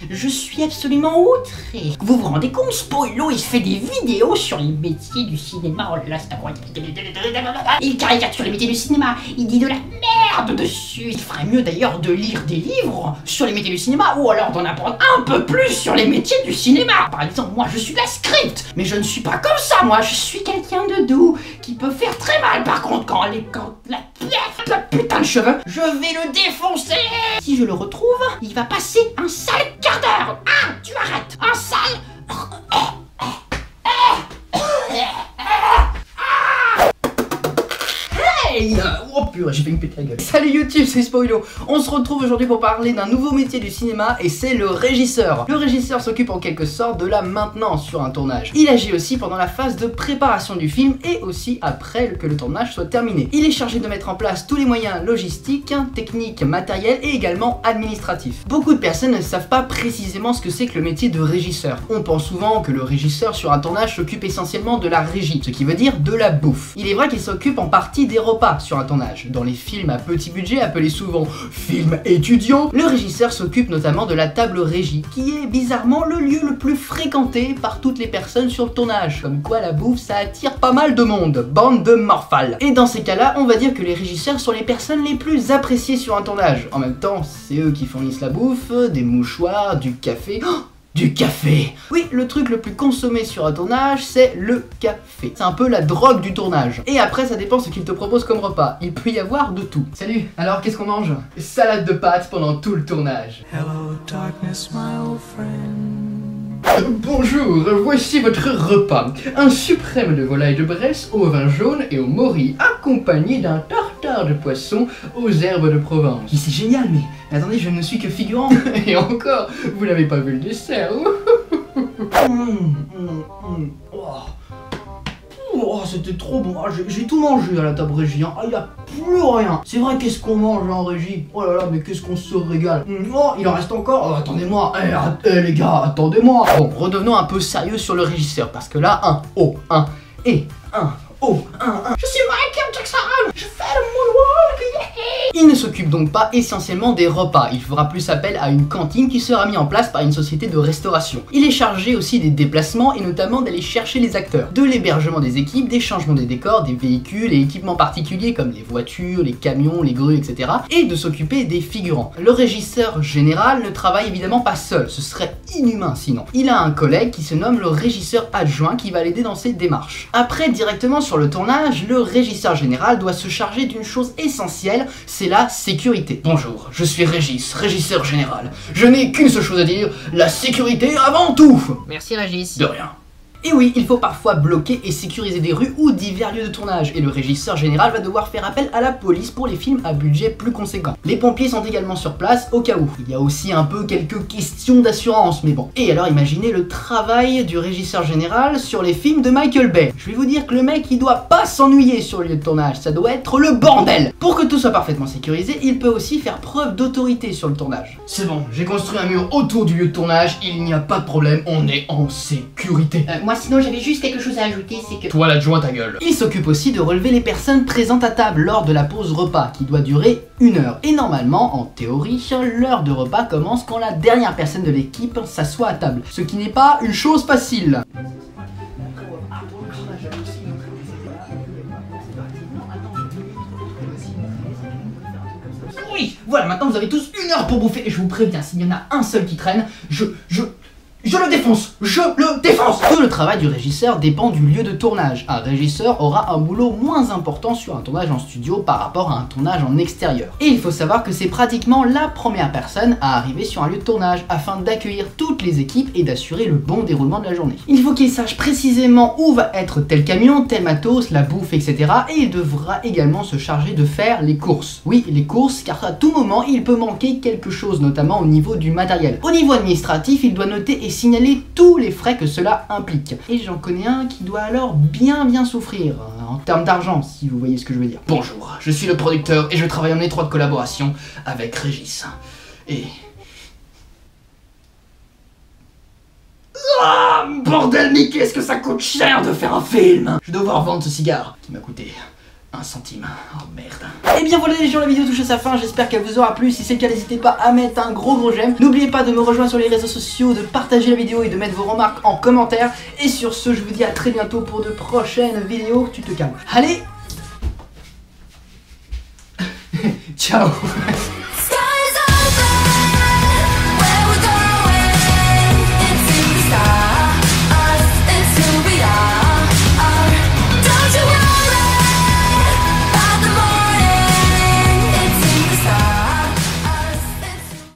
Je suis absolument outré. Vous vous rendez compte, Spoilo, il fait des vidéos sur les métiers du cinéma. Oh là là, c'est incroyable. Il caricature les métiers du cinéma. Il dit de la merde dessus. Il ferait mieux d'ailleurs de lire des livres sur les métiers du cinéma ou alors d'en apprendre un peu plus sur les métiers du cinéma. Par exemple, moi je suis la script, mais je ne suis pas comme ça. Moi je suis quelqu'un de doux qui peut faire très mal. Par contre, quand la putain de cheveux, je vais le défoncer. Si je le retrouve, il va passer un sale quart d'heure. Ah, tu arrêtes. Un sale... Hey, oh purée, j'ai fait une pétée la gueule. Salut YouTube, c'est Spoilo. On se retrouve aujourd'hui pour parler d'un nouveau métier du cinéma et c'est le régisseur. Le régisseur s'occupe en quelque sorte de la maintenance sur un tournage. Il agit aussi pendant la phase de préparation du film et aussi après que le tournage soit terminé. Il est chargé de mettre en place tous les moyens logistiques, techniques, matériels et également administratifs. Beaucoup de personnes ne savent pas précisément ce que c'est que le métier de régisseur. On pense souvent que le régisseur sur un tournage s'occupe essentiellement de la régie, ce qui veut dire de la bouffe. Il est vrai qu'il s'occupe en partie des repas sur un tournage. Dans les films à petit budget, appelés souvent films étudiants, le régisseur s'occupe notamment de la table régie, qui est bizarrement le lieu le plus fréquenté par toutes les personnes sur le tournage. Comme quoi la bouffe, ça attire pas mal de monde, bande de morphales. Et dans ces cas-là, on va dire que les régisseurs sont les personnes les plus appréciées sur un tournage. En même temps, c'est eux qui fournissent la bouffe, des mouchoirs, du café... Oh, du café! Oui, le truc le plus consommé sur un tournage, c'est le café. C'est un peu la drogue du tournage. Et après, ça dépend ce qu'ils te proposent comme repas. Il peut y avoir de tout. Salut! Alors, qu'est-ce qu'on mange? Salade de pâtes pendant tout le tournage. Hello, darkness, my old friend. Bonjour, voici votre repas. Un suprême de volaille de Bresse au vin jaune et au mori, accompagné d'un tartare de poisson aux herbes de Provence. C'est génial, mais attendez, je ne suis que figurant. Et encore, vous n'avez pas vu le dessert. Oh, c'était trop bon. Ah, j'ai tout mangé à la table régie. Hein. Ah, il n'y a plus rien. C'est vrai, qu'est-ce qu'on mange en régie? Oh là là, mais qu'est-ce qu'on se régale. Oh, il en reste encore. Oh, attendez-moi. Les gars, attendez-moi. Bon, redevenons un peu sérieux sur le régisseur. Parce que là, un O, un et un O, un. Je suis Michael Jackson. Je fais le moonwalk. Il ne s'occupe donc pas essentiellement des repas, il fera plus appel à une cantine qui sera mise en place par une société de restauration. Il est chargé aussi des déplacements et notamment d'aller chercher les acteurs, de l'hébergement des équipes, des changements des décors, des véhicules et équipements particuliers comme les voitures, les camions, les grues, etc. et de s'occuper des figurants. Le régisseur général ne travaille évidemment pas seul, ce serait inhumain sinon. Il a un collègue qui se nomme le régisseur adjoint qui va l'aider dans ses démarches. Après, directement sur le tournage, le régisseur général doit se charger d'une chose essentielle, c'est la sécurité. Bonjour, je suis Régis, régisseur général. Je n'ai qu'une seule chose à dire, la sécurité avant tout. Merci Régis. De rien. Et oui, il faut parfois bloquer et sécuriser des rues ou divers lieux de tournage, et le régisseur général va devoir faire appel à la police pour les films à budget plus conséquent. Les pompiers sont également sur place au cas où. Il y a aussi un peu quelques questions d'assurance, mais bon. Et alors imaginez le travail du régisseur général sur les films de Michael Bay. Je vais vous dire que le mec, il doit pas s'ennuyer sur le lieu de tournage, ça doit être le bordel. Pour que tout soit parfaitement sécurisé, il peut aussi faire preuve d'autorité sur le tournage. C'est bon, j'ai construit un mur autour du lieu de tournage, il n'y a pas de problème, on est en sécurité. Moi sinon j'avais juste quelque chose à ajouter, c'est que... Toi l'adjoint ta gueule. Il s'occupe aussi de relever les personnes présentes à table lors de la pause repas qui doit durer 1 heure. Et normalement, en théorie, l'heure de repas commence quand la dernière personne de l'équipe s'assoit à table. Ce qui n'est pas une chose facile. Oui, voilà, maintenant vous avez tous 1 heure pour bouffer et je vous préviens, s'il y en a un seul qui traîne, je le défonce! Je le défonce! Tout le travail du régisseur dépend du lieu de tournage. Un régisseur aura un boulot moins important sur un tournage en studio par rapport à un tournage en extérieur. Et il faut savoir que c'est pratiquement la première personne à arriver sur un lieu de tournage afin d'accueillir toutes les équipes et d'assurer le bon déroulement de la journée. Il faut qu'il sache précisément où va être tel camion, tel matos, la bouffe, etc. Et il devra également se charger de faire les courses. Oui, les courses, car à tout moment, il peut manquer quelque chose, notamment au niveau du matériel. Au niveau administratif, il doit noter et signaler tous les frais que cela implique. Et j'en connais un qui doit alors bien souffrir, en termes d'argent, si vous voyez ce que je veux dire. Bonjour, je suis le producteur et je travaille en étroite collaboration avec Régis. Et... Ah, bordel, mais qu'est-ce que ça coûte cher de faire un film! Je vais devoir vendre ce cigare, qui m'a coûté 1 centime. Oh merde. Et bien voilà les gens, la vidéo touche à sa fin, j'espère qu'elle vous aura plu. Si c'est le cas, n'hésitez pas à mettre un gros j'aime. N'oubliez pas de me rejoindre sur les réseaux sociaux, de partager la vidéo et de mettre vos remarques en commentaire. Et sur ce, je vous dis à très bientôt pour de prochaines vidéos. Tu te calmes. Allez. Ciao.